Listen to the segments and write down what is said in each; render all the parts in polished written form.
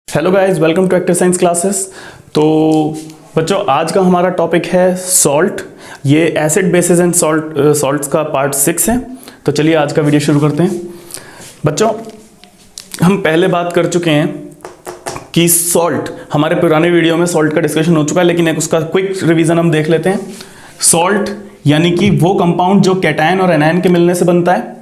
Hello guys, welcome to active science classes. तो बच्चों, आज का हमारा टॉपिक है सॉल्ट। ये एसिड बेसिस एंड सॉल्ट्स का पार्ट 6 है। तो चलिए आज का वीडियो शुरू करते हैं। बच्चों, हम पहले बात कर चुके हैं कि सॉल्ट, हमारे पुराने वीडियो में सॉल्ट का डिस्कशन हो चुका है, लेकिन एक उसका क्विक रिवीजन हम देख लेते हैं। सॉल्ट यानी कि वो कंपाउंड जो कैटायन और एनायन के मिलने से बनता है।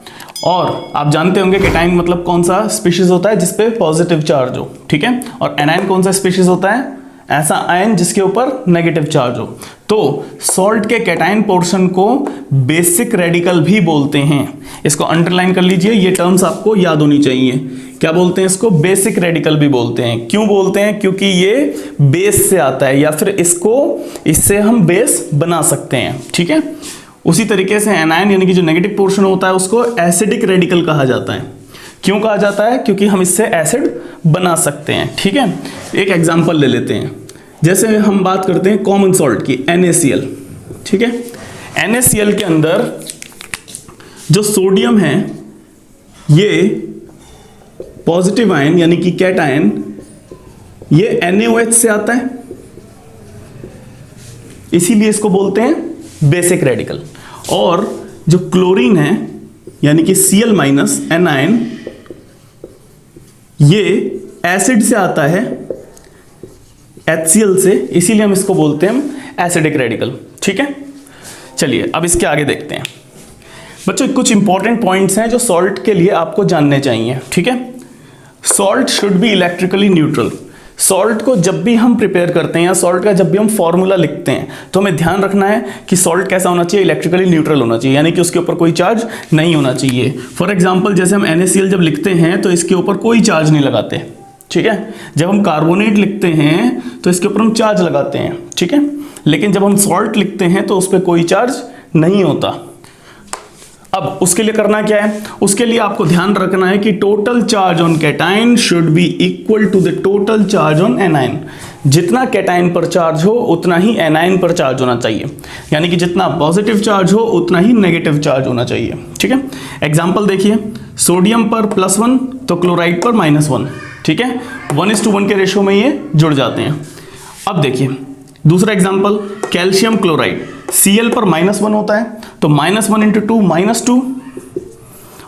और आप जानते होंगे कैटायन मतलब कौन सा स्पीशीज होता है जिसपे पॉजिटिव चार्ज हो, ठीक है। और एनायन कौन सा स्पीशीज होता है, ऐसा आयन जिसके ऊपर नेगेटिव चार्ज हो। तो सॉल्ट के कैटायन पोर्शन को बेसिक रेडिकल भी बोलते हैं। इसको अंडरलाइन कर लीजिए, ये टर्म्स आपको याद होनी चाहिए। क्या बोलते हैं इसको? बेसिक रेडिकल भी बोलते हैं। क्यों बोलते हैं? क्योंकि ये बेस से आता है, या फिर इससे हम बेस बना सकते हैं, ठीक है। उसी तरीके से एनायन यानी कि जो नेगेटिव पोर्शन होता है उसको एसिडिक रेडिकल कहा जाता है। क्यों कहा जाता है? क्योंकि हम इससे एसिड बना सकते हैं, ठीक है। एक एग्जांपल ले लेते हैं। जैसे हम बात करते हैं कॉमन सॉल्ट की, NaCl, ठीक है। NaCl के अंदर जो सोडियम है ये पॉजिटिव आयन यानी कि कैटायन, ये NaOH से आता है, इसीलिए इसको बोलते हैं बेसिक रेडिकल। और जो क्लोरीन है यानी कि Cl माइनस एनायन, ये एसिड से आता है HCl से, इसीलिए हम इसको बोलते हैं एसिडिक रेडिकल, ठीक है। चलिए अब इसके आगे देखते हैं। बच्चों, कुछ इंपॉर्टेंट पॉइंट्स हैं जो सॉल्ट के लिए आपको जानने चाहिए, ठीक है। Salt should be electrically neutral. Salt को जब भी हम प्रिपेयर करते हैं या सॉल्ट का जब भी हम फॉर्मूला लिखते हैं तो हमें ध्यान रखना है कि सॉल्ट कैसा होना चाहिए, इलेक्ट्रिकली न्यूट्रल होना चाहिए, यानी कि उसके ऊपर कोई चार्ज नहीं होना चाहिए। फॉर एग्जांपल, जैसे हम NaCl जब लिखते हैं तो इसके ऊपर कोई चार्ज नहीं लगाते, ठीक है। जब हम कार्बोनेट लिखते हैं तो इसके ऊपर हम चार्ज लगाते हैं, ठीक है। लेकिन जब हम सॉल्ट लिखते हैं तो उस पर कोई चार्ज नहीं होता। अब उसके लिए करना क्या है? उसके लिए आपको ध्यान रखना है कि total charge on cation should be equal to the total charge on anion. जितना कैटायन पर चार्ज हो उतना ही एनायन पर चार्ज होना चाहिए, यानी कि जितना पॉजिटिव चार्ज हो उतना ही नेगेटिव चार्ज होना चाहिए, ठीक है। एग्जांपल देखिए, सोडियम पर +1 तो क्लोराइड पर -1, ठीक है। 1:1 के रेशो में ये जुड़ जाते हैं। अब देखिए दूसरा एग्जांपल, कैल्शियम क्लोराइड, Cl पर -1 होता है तो -1 × 2 -2,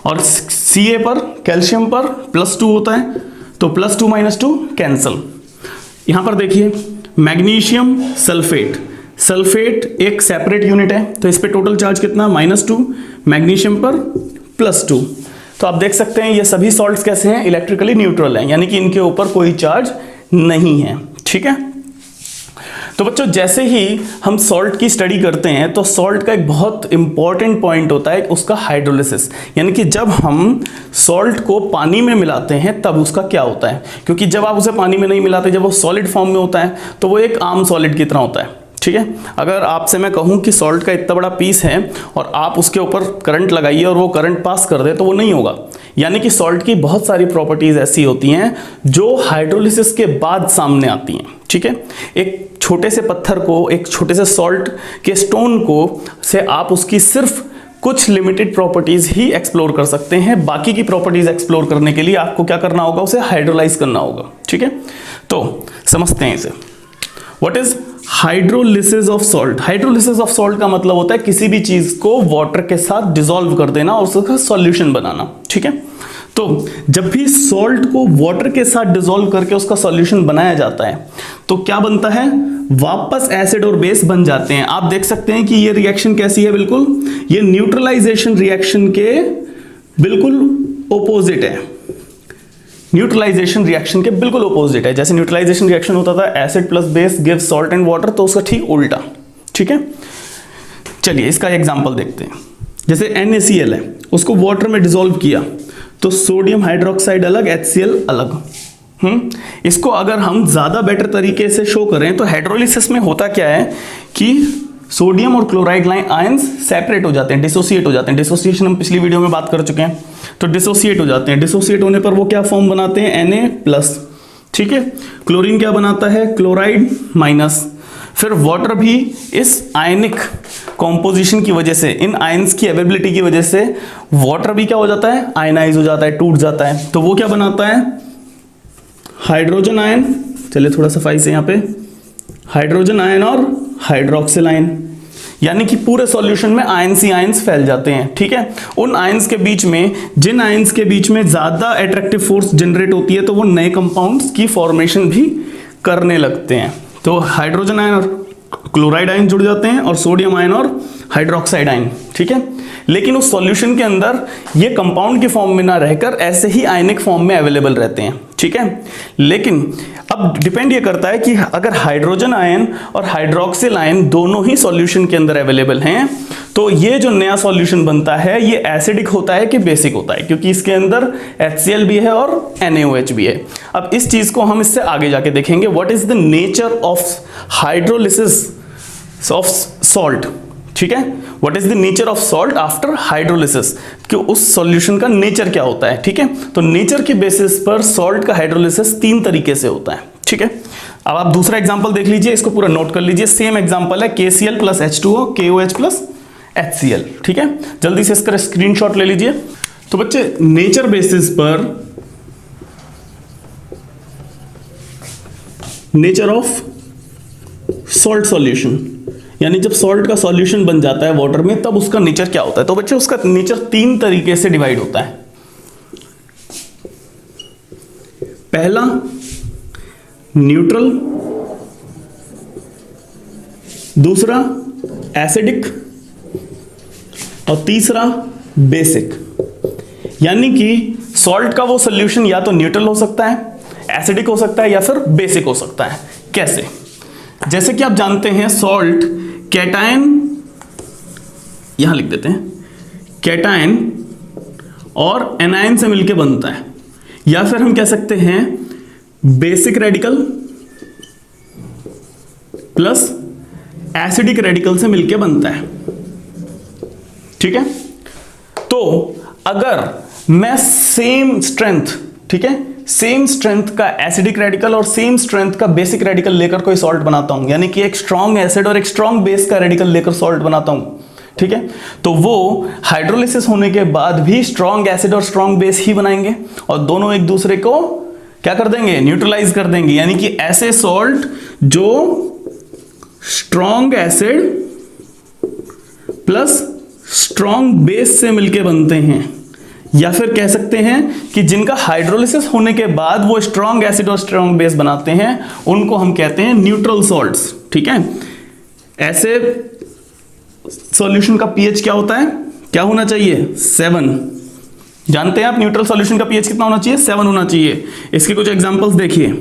और Ca पर, कैल्शियम पर +2 होता है तो +2 -2 कैंसल। यहां पर देखिए मैग्नीशियम सल्फेट, सल्फेट एक सेपरेट यूनिट है तो इस पे टोटल चार्ज कितना, -2, मैग्नीशियम पर +2। तो आप देख सकते हैं ये सभी सॉल्ट्स कैसे हैं, इलेक्ट्रिकली न्यूट्रल हैं, यानी कि इनके ऊपर कोई चार्ज नहीं है, ठीक है। तो बच्चों, जैसे ही हम सॉल्ट की स्टडी करते हैं तो सॉल्ट का एक बहुत इंपॉर्टेंट पॉइंट होता है उसका हाइड्रोलिसिस, यानी कि जब हम सॉल्ट को पानी में मिलाते हैं तब उसका क्या होता है। क्योंकि जब आप उसे पानी में नहीं मिलाते, जब वो सॉलिड फॉर्म में होता है तो वो एक आम सॉलिड की तरह होता है, ठीक है। अगर आपसे मैं कहूं कि सॉल्ट का इतना बड़ा पीस है और आप उसके ऊपर करंट लगाइए और वो करंट पास कर दे तो वो नहीं होगा। यानी कि सॉल्ट की बहुत सारी प्रॉपर्टीज ऐसी होती हैं जो हाइड्रोलिसिस के बाद सामने आती हैं, ठीक है। एक छोटे से पत्थर को, एक छोटे से सॉल्ट के स्टोन को से आप उसकी सिर्फ कुछ लिमिटेड प्रॉपर्टीज ही एक्सप्लोर कर सकते हैं। बाकी की प्रॉपर्टीज एक्सप्लोर करने के लिए आपको क्या करना होगा, उसे हाइड्रोलाइज करना होगा, ठीक है। तो समझते हैं इसे। What is hydrolysis of salt? Hydrolysis of salt का मतलब होता है किसी भी चीज को वाटर के साथ डिसॉल्व कर देना और उसका सॉल्यूशन बनाना, ठीक है। तो जब भी सॉल्ट को वाटर के साथ डिसॉल्व करके उसका सॉल्यूशन बनाया जाता है तो क्या बनता है, वापस एसिड और बेस बन जाते हैं। आप देख सकते हैं कि ये रिएक्शन कैसी है, बिल्कुल ये न्यूट्रलाइजेशन रिएक्शन के बिल्कुल ओपोजिट है। न्यूट्रलाइजेशन रिएक्शन के बिल्कुल ओपोजिट है। जैसे न्यूट्रलाइजेशन रिएक्शन होता था acid plus base give salt and water, तो उसका ठीक उल्टा, ठीक है। चलिए इसका एग्जांपल देखते हैं। जैसे NaCl है, उसको वाटर में डिसॉल्व किया तो सोडियम हाइड्रोक्साइड अलग, HCl अलग। इसको अगर हम ज्यादा बेटर तरीके से शो करें तो हाइड्रोलिसिस में होता क्या है कि सोडियम और क्लोराइड लाइन आयंस सेपरेट हो जाते हैं, डिसोसिएट हो जाते हैं। डिसोसिएशन हम पिछली वीडियो में बात कर चुके हैं। तो डिसोसिएट हो जाते हैं, डिसोसिएट होने पर वो क्या फॉर्म बनाते हैं, Na+, ठीक है। क्लोरीन क्या बनाता है, क्लोराइड माइनस। फिर वाटर भी इस आयनिक कॉम्पोजिशन की वजह से, इन आयंस की अवेलेबिलिटी की वजह से वाटर भी क्या हो जाता है, आयनाइज हो जाता है, टूट जाता है। तो वो क्या बनाता है, हाइड्रोजन आयन, चलिए थोड़ा सफाई से यहाँ पे, हाइड्रोजन आयन और हाइड्रोक्सिल आयन, यानी कि पूरे सॉल्यूशन में आयंस ही आयंस फैल जाते हैं। ठीक है, उन आयंस के बीच में, जिन आयंस के बीच में ज्यादा अट्रैक्टिव फोर्स जनरेट होती है तो वो नए कंपाउंड्स की फॉर्मेशन भी करने लगते हैं। तो हाइड्रोजन आयन और क्लोराइड आयन जुड़ जाते हैं और सोडियम आयन और हाइड्रोक्साइड आयन। ठीक है, लेकिन उस सॉल्यूशन के अंदर ये कंपाउंड के फॉर्म में ना रहकर ऐसे ही आयनिक फॉर्म में अवेलेबल रहते हैं। ठीक है, लेकिन अब डिपेंड ये करता है कि अगर हाइड्रोजन आयन और हाइड्रोक्सिल आयन दोनों ही सॉल्यूशन के अंदर अवेलेबल हैं तो ये जो नया सॉल्यूशन बनता है ये एसिडिक होता है कि बेसिक होता है, क्योंकि इसके अंदर HCl भी है और NaOH भी है। अब इस चीज को हम इससे आगे जाके देखेंगे, what is the nature of hydrolysis of salt. ठीक है, what is the nature of salt after hydrolysis, कि उस सॉल्यूशन का नेचर क्या होता है। ठीक है, तो नेचर के बेसिस पर सॉल्ट का हाइड्रोलिसिस 3 तरीके से होता है। ठीक है, अब आप दूसरा एग्जांपल देख लीजिए, इसको पूरा नोट कर लीजिए। सेम एग्जांपल है KCl plus H2O, KOH plus HCl। ठीक है, जल्दी से इसका स्क्रीनशॉट ले लीजिए। तो बच्चे नेचर बेसिस पर, नेचर ऑफ सॉल्ट सॉल्यूशन, यानी जब सॉल्ट का सॉल्यूशन बन जाता है वाटर में तब उसका नेचर क्या होता है। तो बच्चे उसका नेचर 3 तरीके से डिवाइड होता है। पहला न्यूट्रल, दूसरा एसिडिक और तीसरा बेसिक। यानी कि सॉल्ट का वो सॉल्यूशन या तो न्यूट्रल हो सकता है, एसिडिक हो सकता है या फिर बेसिक हो सकता है। कैसे? जैसे कि आप जानते हैं सॉल्ट कैटायन, यहां लिख देते हैं, कैटायन और एनायन से मिलकर बनता है, या फिर हम कह सकते हैं basic radical plus acidic radical से मिलकर बनता है। ठीक है, तो अगर मैं सेम स्ट्रेंथ, ठीक है, सेम स्ट्रेंथ का एसिडिक रेडिकल और सेम स्ट्रेंथ का बेसिक रेडिकल लेकर कोई सॉल्ट बनाता हूं, यानी कि एक स्ट्रॉन्ग एसिड और एक स्ट्रॉन्ग बेस का रेडिकल लेकर सॉल्ट बनाता हूं, ठीक है, तो वो हाइड्रोलिसिस होने के बाद भी स्ट्रॉन्ग एसिड और स्ट्रॉन्ग बेस ही बनाएंगे और दोनों एक दूसरे को क्या कर देंगे, न्यूट्रलाइज कर देंगे। यानी कि ऐसे सॉल्ट जो strong acid plus strong base से मिलके बनते हैं, या फिर कह सकते हैं कि जिनका हाइड्रोलिसिस होने के बाद वो स्ट्रॉन्ग एसिड और स्ट्रॉन्ग बेस बनाते हैं, उनको हम कहते हैं न्यूट्रल सॉल्ट्स। ठीक है, ऐसे सॉल्यूशन का पीएच क्या होता है, क्या होना चाहिए, 7। जानते हैं आप न्यूट्रल सॉल्यूशन का पीएच कितना होना चाहिए, 7 होना चाहिए। इसके कुछ एग्जांपल्स देखिए,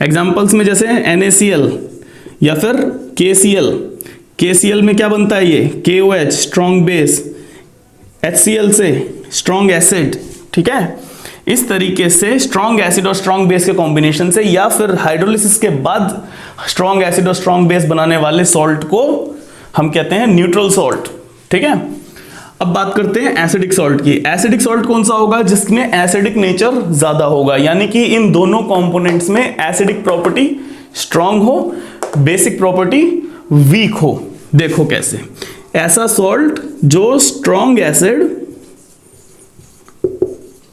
एग्जांपल्स में जैसे NaCl या फिर KCl। KCl में क्या बनता है, ये KOH स्ट्रॉन्ग बेस, HCl से स्ट्रॉन्ग एसिड। ठीक है, इस तरीके से स्ट्रॉन्ग एसिड और स्ट्रॉन्ग बेस के कॉम्बिनेशन से, या फिर हाइड्रोलिसिस के बाद स्ट्रॉन्ग एसिड और स्ट्रॉन्ग बेस बनाने वाले सॉल्ट को हम कहते हैं न्यूट्रल सॉल्ट। ठीक है, अब बात करते हैं एसिडिक सॉल्ट की। एसिडिक सॉल्ट कौन सा होगा, जिसमें एसिडिक नेचर ज्यादा होगा, यानी कि इन दोनों कंपोनेंट्स में एसिडिक प्रॉपर्टी स्ट्रॉन्ग हो, बेसिक प्रॉपर्टी वीक हो। देखो कैसे, ऐसा सॉल्ट जो स्ट्रॉन्ग एसिड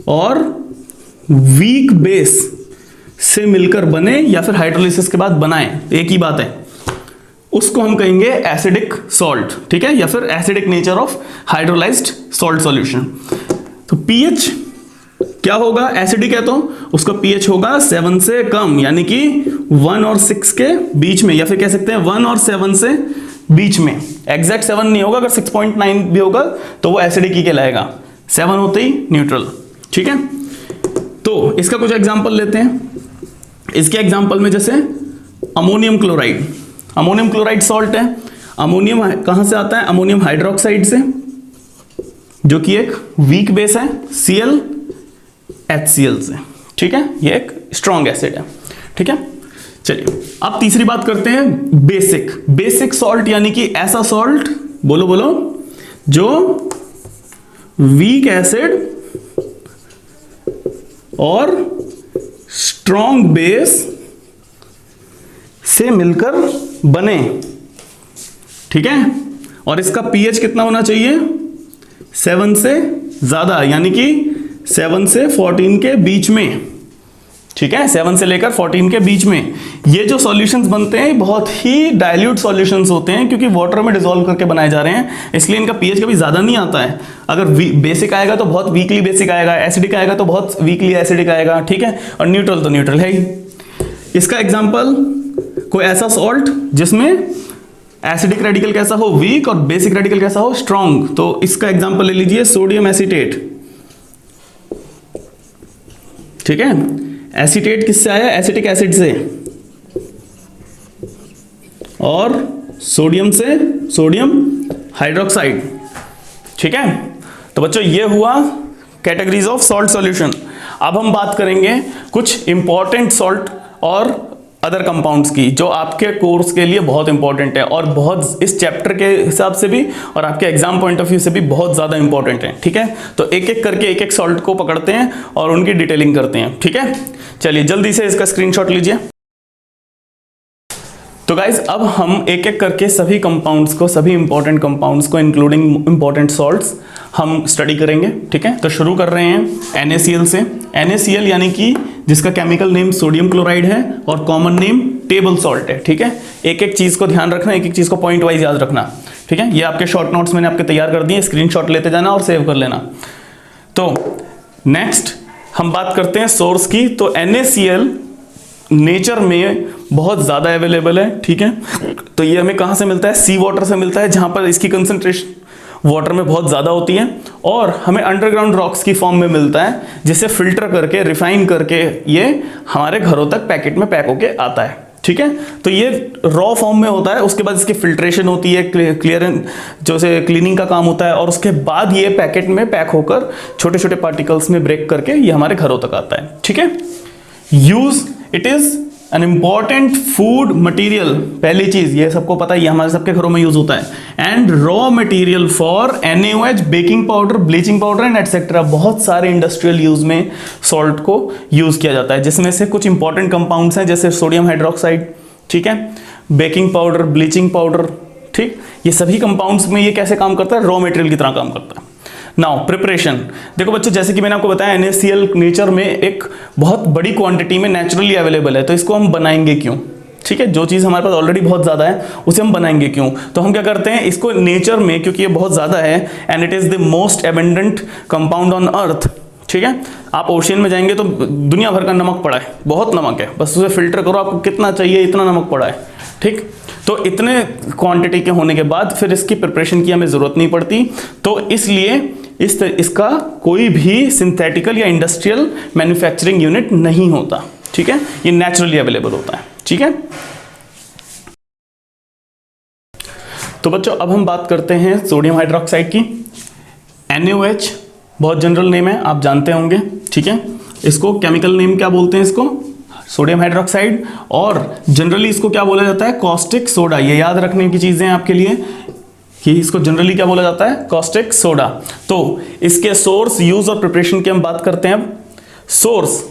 और वीक बेस से मिलकर बने या फिर हाइड्रोलिसिस के बाद बनाए, एक ही बात है, उसको हम कहेंगे एसिडिक सॉल्ट। ठीक है, या फिर acidic nature of hydrolysed salt solution. तो पीएच क्या होगा, एसिडिक है तो उसका पीएच होगा 7 से कम, यानी कि 1 और 6 के बीच में, या फिर कह सकते हैं 1 और 7 से बीच में। एग्जैक्ट 7 नहीं होगा, अगर 6.9 भी होगा तो वो एसिडिक ही कहलाएगा, 7 होते ही न्यूट्रल। ठीक है, तो इसका कुछ एग्जांपल लेते हैं। इसके एग्जांपल में जैसे ammonium chloride, ammonium chloride salt है। अमोनियम कहां से आता है, अमोनियम हाइड्रोक्साइड से, जो कि एक वीक बेस है, Cl HCl से। ठीक है, ये एक स्ट्रॉन्ग एसिड है। ठीक है, चलिए अब तीसरी बात करते हैं बेसिक। बेसिक सॉल्ट यानी कि ऐसा सॉल्ट, बोलो बोलो, जो वीक एसिड और स्ट्रॉन्ग बेस से मिलकर बने। ठीक है, और इसका पीएच कितना होना चाहिए, 7 से ज्यादा, यानी कि 7 से 14 के बीच में। ठीक है, 7 से लेकर 14 के बीच में ये जो सॉल्यूशंस बनते हैं बहुत ही डाइल्यूट सॉल्यूशंस होते हैं, क्योंकि वाटर में डिसॉल्व करके बनाए जा रहे हैं, इसलिए इनका पीएच कभी ज़्यादा नहीं आता है। अगर बेसिक आएगा तो बहुत वीकली बेसिक आएगा, एसिडिक आएगा तो बहुत वीकली एसिडिक आएगा, ठीक है, और न्यूट्रल तो न्यूट्रल है ही। इसका एग्जाम्पल कोई ऐसा सॉल्ट जिसमें एसिडिक रेडिकल कैसा हो, वीक, और बेसिक रेडिकल कैसा हो, स्ट्रॉन्ग। तो इसका एग्जाम्पल ले लीजिए सोडियम एसीटेट, ठीक है। एसीटेट किससे आया, एसिटिक एसिड से, और सोडियम से सोडियम हाइड्रोक्साइड, ठीक है। तो बच्चों ये हुआ कैटेगरीज ऑफ सॉल्ट सॉल्यूशन। अब हम बात करेंगे कुछ इंपॉर्टेंट सॉल्ट और अदर कंपाउंड्स की, जो आपके कोर्स के लिए बहुत इंपॉर्टेंट है और बहुत इस चैप्टर के हिसाब से भी और आपके एग्जाम पॉइंट ऑफ व्यू से भी बहुत ज़्यादा इंपॉर्टेंट है, ठीक है। तो एक एक करके एक एक सॉल्ट को पकड़ते हैं और उनकी डिटेलिंग करते हैं, ठीक है। चलिए जल्दी से इसका स्क्रीनशॉट लीजिए। तो गाइज अब हम एक एक करके सभी कंपाउंड्स को, सभी इंपॉर्टेंट कंपाउंड्स को इंक्लूडिंग इंपॉर्टेंट सॉल्ट्स हम स्टडी करेंगे, ठीक है। तो शुरू कर रहे हैं NaCl से। NaCl यानी कि जिसका केमिकल नेम सोडियम क्लोराइड है और कॉमन नेम टेबल सॉल्ट है, ठीक है। एक एक चीज को ध्यान रखना, एक एक चीज को पॉइंट वाइज याद रखना, ठीक है। ये आपके शॉर्ट नोट्स मैंने आपके तैयार कर दिए, स्क्रीनशॉट लेते जाना और सेव कर लेना। तो नेक्स्ट हम बात करते हैं सोर्स की। तो NaCl नेचर में बहुत ज़्यादा अवेलेबल है, ठीक है। तो ये हमें कहाँ से मिलता है, सी वाटर से मिलता है, जहाँ पर इसकी कंसंट्रेशन वाटर में बहुत ज़्यादा होती है, और हमें अंडरग्राउंड रॉक्स की फॉर्म में मिलता है, जिसे फिल्टर करके रिफाइन करके ये हमारे घरों तक पैकेट में पैक होके आता है, ठीक है। तो ये रॉ फॉर्म में होता है, उसके बाद इसकी फिल्ट्रेशन होती है, क्लियरेंस जो से क्लीनिंग का काम होता है, और उसके बाद ये पैकेट में पैक होकर छोटे छोटे पार्टिकल्स में ब्रेक करके ये हमारे घरों तक आता है, ठीक है। Use, it is an important food material, पहली चीज ये सबको पता है, ये हमारे सबके घरों में यूज होता है। And raw material for NaOH, baking powder, bleaching powder and etcetera. बहुत सारे इंडस्ट्रियल यूज में सॉल्ट को यूज किया जाता है, जिसमें से कुछ इंपॉर्टेंट कंपाउंड्स हैं जैसे सोडियम हाइड्रोक्साइड, ठीक है, बेकिंग पाउडर, ब्लीचिंग पाउडर, ठीक। ये सभी कंपाउंड्स में ये कैसे काम करता है, रॉ मटेरियल की तरह काम करता है। नाउ प्रिपरेशन, देखो बच्चों जैसे कि मैंने आपको बताया NaCl नेचर में एक बहुत बड़ी क्वांटिटी में नेचुरली अवेलेबल है, तो इसको हम बनाएंगे क्यों, ठीक है। जो चीज़ हमारे पास ऑलरेडी बहुत ज़्यादा है उसे हम बनाएंगे क्यों, तो हम क्या करते हैं, इसको नेचर में, क्योंकि ये बहुत ज़्यादा है and it is the most abundant compound on earth, ठीक है। आप ओशियन में जाएंगे तो दुनिया भर का नमक पड़ा है, बहुत नमक है, बस उसे फिल्टर करो, आपको कितना चाहिए इतना नमक पड़ा है, ठीक। तो इतने क्वांटिटी के होने के बाद फिर इसकी प्रिपरेशन की हमें ज़रूरत नहीं पड़ती, तो इसलिए इसका कोई भी सिंथेटिकल या इंडस्ट्रियल मैन्युफैक्चरिंग यूनिट नहीं होता, ठीक है। ये नेचुरली अवेलेबल होता है, ठीक है। तो बच्चों अब हम बात करते हैं सोडियम हाइड्रोक्साइड की। NaOH बहुत जनरल नेम है, आप जानते होंगे, ठीक है। इसको केमिकल नेम क्या बोलते हैं, इसको सोडियम हाइड्रोक्साइड, और जनरली इसको क्या बोला जाता है, कॉस्टिक सोडा। ये याद रखने की चीजें हैं आपके लिए कि इसको जनरली क्या बोला जाता है, कॉस्टिक सोडा। तो इसके सोर्स, यूज और प्रिपरेशन की हम बात करते हैं। अब सोर्स,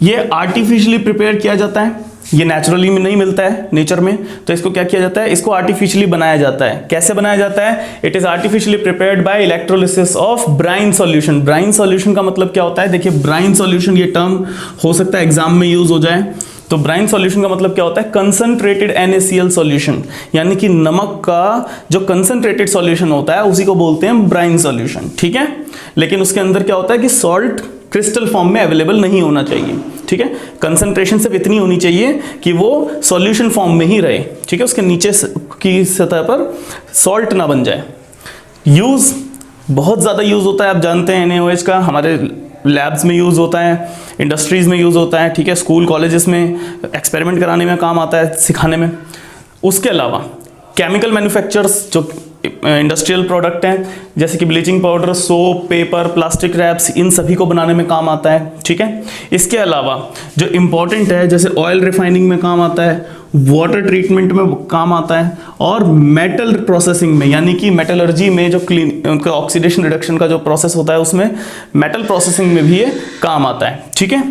ये आर्टिफिशियली प्रिपेयर किया जाता है, ये नेचुरली में नहीं मिलता है नेचर में, तो इसको क्या किया जाता है, इसको आर्टिफिशियली बनाया जाता है। कैसे बनाया जाता है, it is artificially prepared by electrolysis of brine solution. Brine solution का मतलब क्या होता है, देखिए ब्राइन सॉल्यूशन ये टर्म हो सकता है एग्जाम में यूज हो जाए। तो ब्राइन सॉल्यूशन का मतलब क्या होता है, कंसंट्रेटेड NaCl सॉल्यूशन, यानी कि नमक का जो कंसंट्रेटेड सॉल्यूशन होता है उसी को बोलते हैं ब्राइन सॉल्यूशन, ठीक है। लेकिन उसके अंदर क्या होता है कि सॉल्ट क्रिस्टल फॉर्म में अवेलेबल नहीं होना चाहिए, ठीक है। कंसंट्रेशन सिर्फ इतनी होनी चाहिए कि वो सॉल्यूशन फॉर्म में ही रहे, ठीक है, उसके नीचे की सतह पर सॉल्ट ना बन जाए। यूज, बहुत ज़्यादा यूज होता है, आप जानते हैं NaOH का, हमारे लैब्स में यूज़ होता है, इंडस्ट्रीज़ में यूज़ होता है, ठीक है, स्कूल कॉलेजेस में एक्सपेरिमेंट कराने में काम आता है, सिखाने में। उसके अलावा केमिकल मैन्युफैक्चरर्स जो इंडस्ट्रियल प्रोडक्ट हैं जैसे कि bleaching powder, soap, paper, plastic wraps, इन सभी को बनाने में काम आता है, ठीक है। इसके अलावा जो इम्पॉर्टेंट है जैसे ऑयल रिफाइनिंग में काम आता है, वाटर ट्रीटमेंट में काम आता है, और मेटल प्रोसेसिंग में, यानी कि मेटलर्जी में जो उनका ऑक्सीडेशन रिडक्शन का जो प्रोसेस होता है उसमें मेटल प्रोसेसिंग में भी ये काम आता है, ठीक है।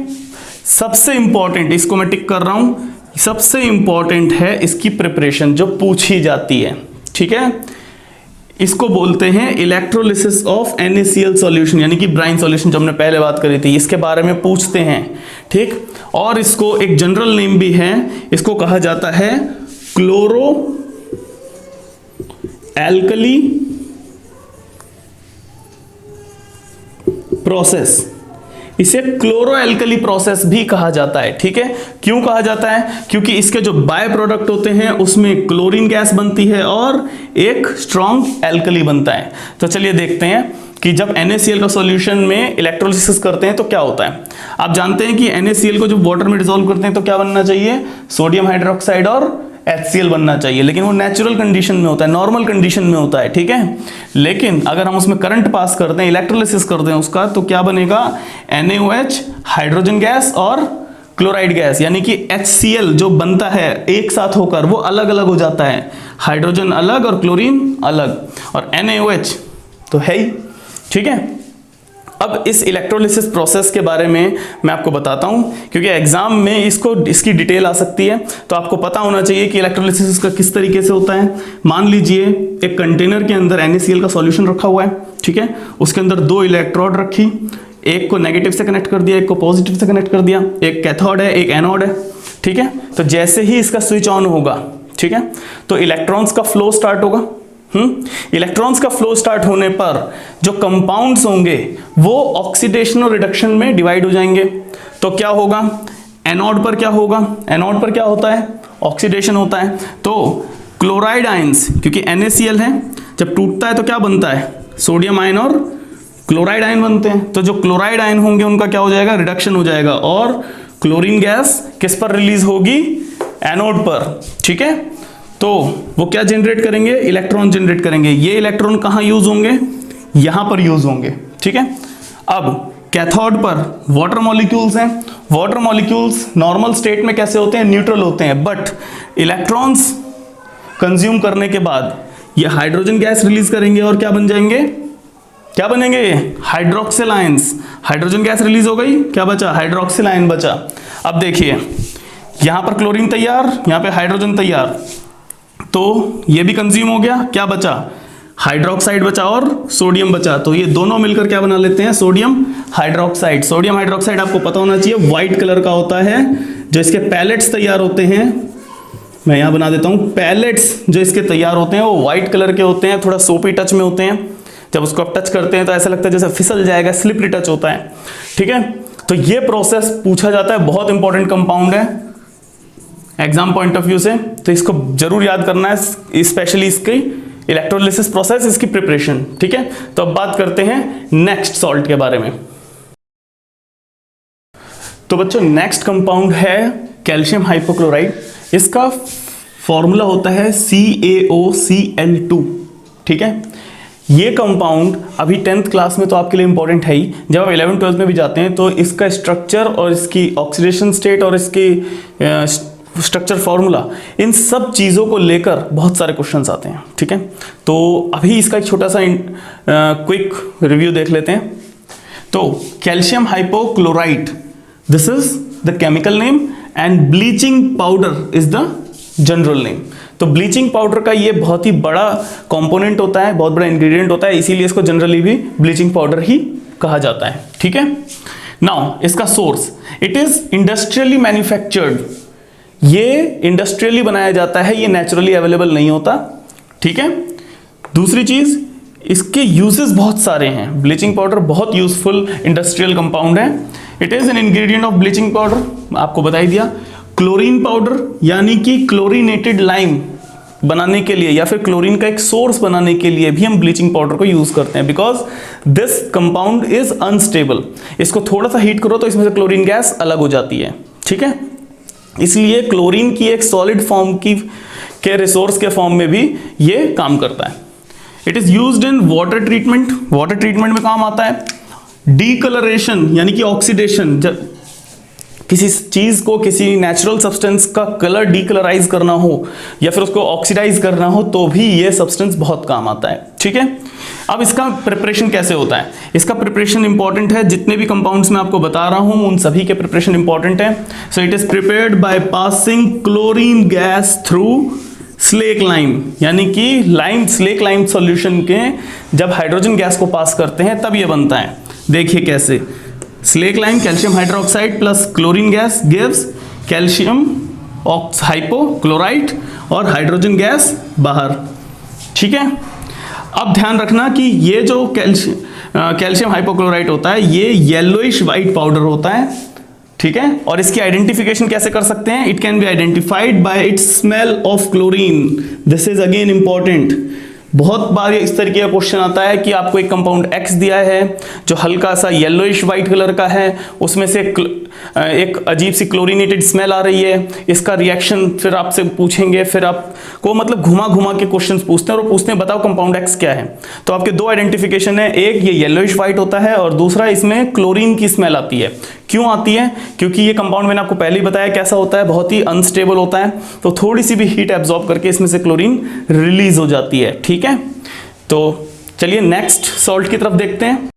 सबसे इंपॉर्टेंट, इसको मैं टिक कर रहा हूं, सबसे इंपॉर्टेंट है इसकी प्रिपरेशन जो पूछी जाती है, ठीक है। इसको बोलते हैं इलेक्ट्रोलिसिस ऑफ NaCl सॉल्यूशन, यानी कि ब्राइन सॉल्यूशन जो हमने पहले बात करी थी, इसके बारे में पूछते हैं। ठीक, और इसको एक जनरल नेम भी है, इसको कहा जाता है क्लोरो एल्कली प्रोसेस। इसे क्लोरो एल्कली प्रोसेस भी कहा जाता है। ठीक है, क्यों कहा जाता है? क्योंकि इसके जो बाय प्रोडक्ट होते हैं उसमें क्लोरीन गैस बनती है और एक स्ट्रॉन्ग एल्कली बनता है। तो चलिए देखते हैं कि जब NaCl का सॉल्यूशन में इलेक्ट्रोलिसिस करते हैं तो क्या होता है। आप जानते हैं कि NaCl को जब वाटर में डिसॉल्व करते हैं तो क्या बनना चाहिए? सोडियम हाइड्रोक्साइड और HCl बनना चाहिए, लेकिन वो नेचुरल कंडीशन में होता है, नॉर्मल कंडीशन में होता है। ठीक है, लेकिन अगर हम उसमें करंट पास करते हैं, इलेक्ट्रोलिसिस करते हैं उसका, तो क्या बनेगा? NaOH, हाइड्रोजन गैस और क्लोराइड गैस, यानी कि HCl जो बनता है एक साथ होकर वो अलग अलग हो जाता है, हाइड्रोजन अलग और क्लोरीन अलग, और NaOH तो है ही। ठीक है, अब इस इलेक्ट्रोलिसिस प्रोसेस के बारे में मैं आपको बताता हूं, क्योंकि एग्जाम में इसकी डिटेल आ सकती है, तो आपको पता होना चाहिए कि इलेक्ट्रोलिसिस का किस तरीके से होता है। मान लीजिए एक कंटेनर के अंदर NaCl का सॉल्यूशन रखा हुआ है। ठीक है, उसके अंदर 2 इलेक्ट्रोड रखी, एक को नेगेटिव से कनेक्ट कर दिया, एक को पॉजिटिव से कनेक्ट कर दिया, एक कैथोड है, एक एनोड है। ठीक है, तो जैसे ही इसका स्विच ऑन होगा, ठीक है, तो इलेक्ट्रॉन्स का फ्लो स्टार्ट होगा। इलेक्ट्रॉन्स का फ्लो स्टार्ट होने पर जो कंपाउंड्स होंगे वो ऑक्सीडेशन और रिडक्शन में डिवाइड हो जाएंगे। तो क्या होगा? एनोड पर क्या होगा? एनोड पर क्या होता है? ऑक्सीडेशन होता है। तो क्लोराइड आयंस, क्योंकि NaCl है, जब टूटता है तो क्या बनता है? सोडियम आयन और क्लोराइड आयन बनते हैं। तो जो क्लोराइड आयन होंगे उनका क्या हो जाएगा? रिडक्शन हो जाएगा, और क्लोरीन गैस किस पर रिलीज होगी? एनोड पर। ठीक है, तो वो क्या जनरेट करेंगे? इलेक्ट्रॉन जनरेट करेंगे। ये इलेक्ट्रॉन कहाँ यूज होंगे? यहां पर यूज होंगे। ठीक है, अब कैथोड पर वाटर मॉलिक्यूल्स हैं। वाटर मॉलिक्यूल्स नॉर्मल स्टेट में कैसे होते हैं? न्यूट्रल होते हैं, बट इलेक्ट्रॉन्स कंज्यूम करने के बाद ये हाइड्रोजन गैस रिलीज करेंगे और क्या बन जाएंगे? क्या बनेंगे? Hydroxyl ions. Hydrogen gas release हो गई, क्या बचा? हाइड्रोक्सिल आयन बचा। अब देखिए, यहां पर क्लोरीन तैयार, यहां पे हाइड्रोजन तैयार, तो ये भी कंज्यूम हो गया, क्या बचा? हाइड्रोक्साइड बचा और सोडियम बचा। तो ये दोनों मिलकर क्या बना लेते हैं? Sodium hydroxide. सोडियम हाइड्रोक्साइड आपको पता होना चाहिए व्हाइट कलर का होता है। जो इसके पैलेट्स तैयार होते हैं, मैं यहां बना देता हूं, पैलेट्स जो इसके तैयार होते हैं वो व्हाइट कलर के होते हैं, थोड़ा सोपी टच में होते हैं। जब उसको आप टच करते हैं तो ऐसा लगता है जैसे फिसल जाएगा, स्लिपरी टच होता है। ठीक है, तो ये प्रोसेस पूछा जाता है, बहुत इंपॉर्टेंट कंपाउंड है एग्जाम पॉइंट ऑफ व्यू से, तो इसको जरूर याद करना है, स्पेशली इसकी इलेक्ट्रोलिसिस प्रोसेस, इसकी प्रिपरेशन। ठीक है, तो अब बात करते हैं नेक्स्ट सॉल्ट के बारे में। तो बच्चों, नेक्स्ट कंपाउंड है कैल्शियम हाइपोक्लोराइड। इसका फॉर्मूला होता है CaOCl2। ठीक है, ये कंपाउंड अभी 10th क्लास में तो आपके लिए इंपॉर्टेंट है ही, जब आप 11th 12th में भी जाते हैं तो इसका स्ट्रक्चर और इसकी ऑक्सीडेशन स्टेट और इसकी स्ट्रक्चर फॉर्मूला, इन सब चीज़ों को लेकर बहुत सारे क्वेश्चंस आते हैं। ठीक है, तो अभी इसका एक छोटा सा क्विक रिव्यू देख लेते हैं। तो calcium hypochlorite, this is the chemical name, and bleaching powder is the general name. तो ब्लीचिंग पाउडर का ये बहुत ही बड़ा कंपोनेंट होता है, बहुत बड़ा इंग्रेडिएंट होता है, इसीलिए इसको जनरली भी ब्लीचिंग पाउडर ही कहा जाता है। ठीक है, नाउ इसका source, it is industrially manufactured. ये इंडस्ट्रियली बनाया जाता है, ये नेचुरली अवेलेबल नहीं होता। ठीक है, दूसरी चीज, इसके यूजेस बहुत सारे हैं। ब्लीचिंग पाउडर बहुत यूजफुल इंडस्ट्रियल कंपाउंड है। It is an ingredient of bleaching powder, आपको बता ही दिया। क्लोरीन पाउडर, यानी कि क्लोरीनेटेड लाइम बनाने के लिए या फिर क्लोरीन का एक सोर्स बनाने के लिए भी हम ब्लीचिंग पाउडर को यूज करते हैं, because this compound is unstable. इसको थोड़ा सा हीट करो तो इसमें से क्लोरीन गैस अलग हो जाती है। ठीक है, इसलिए क्लोरीन की एक सॉलिड फॉर्म के रिसोर्स के फॉर्म में भी ये काम करता है। It is used in water treatment. Water treatment में काम आता है। डीकलरेशन, यानी कि ऑक्सीडेशन, जब किसी चीज को, किसी नेचुरल सब्सटेंस का कलर डीकलराइज करना हो या फिर उसको ऑक्सीडाइज करना हो तो भी ये सब्सटेंस बहुत काम आता है। ठीक है, अब इसका प्रिपरेशन कैसे होता है? इसका प्रिपरेशन इंपॉर्टेंट है, जितने भी कंपाउंड्स मैं आपको बता रहा हूं उन सभी के प्रिपरेशन इंपॉर्टेंट है। So it is prepared by passing chlorine gas through slack lime, यानी कि लाइम, स्लेक लाइम सॉल्यूशन के जब हाइड्रोजन गैस को पास करते हैं तब ये बनता है। देखिए कैसे, slack lime calcium hydroxide plus chlorine gas gives calcium hypochlorite और हाइड्रोजन गैस बाहर। ठीक है, अब ध्यान रखना कि ये जो कैल्शियम हाइपोक्लोराइट होता है ये येलोइश वाइट पाउडर होता है। ठीक है, और इसकी आइडेंटिफिकेशन कैसे कर सकते हैं? It can be identified by it's smell of chlorine. This is again important. बहुत बार इस तरीके का क्वेश्चन आता है कि आपको एक कंपाउंड X दिया है जो हल्का सा येलोइश वाइट कलर का है, उसमें से एक अजीब सी क्लोरीनेटेड स्मेल आ रही है, इसका रिएक्शन फिर आपसे पूछेंगे, फिर आपको मतलब घुमा घुमा के क्वेश्चंस पूछते हैं और पूछते हैं बताओ कंपाउंड X क्या है। तो आपके दो आइडेंटिफिकेशन है, एक ये येलोइश वाइट होता है और दूसरा इसमें क्लोरीन की स्मेल आती है। क्यों आती है? क्योंकि ये कंपाउंड मैंने आपको पहले ही बताया कैसा होता है, बहुत ही अनस्टेबल होता है, तो थोड़ी सी भी हीट एब्जॉर्ब करके इसमें से क्लोरीन रिलीज हो जाती है। ठीक है, तो चलिए नेक्स्ट सॉल्ट की तरफ देखते हैं।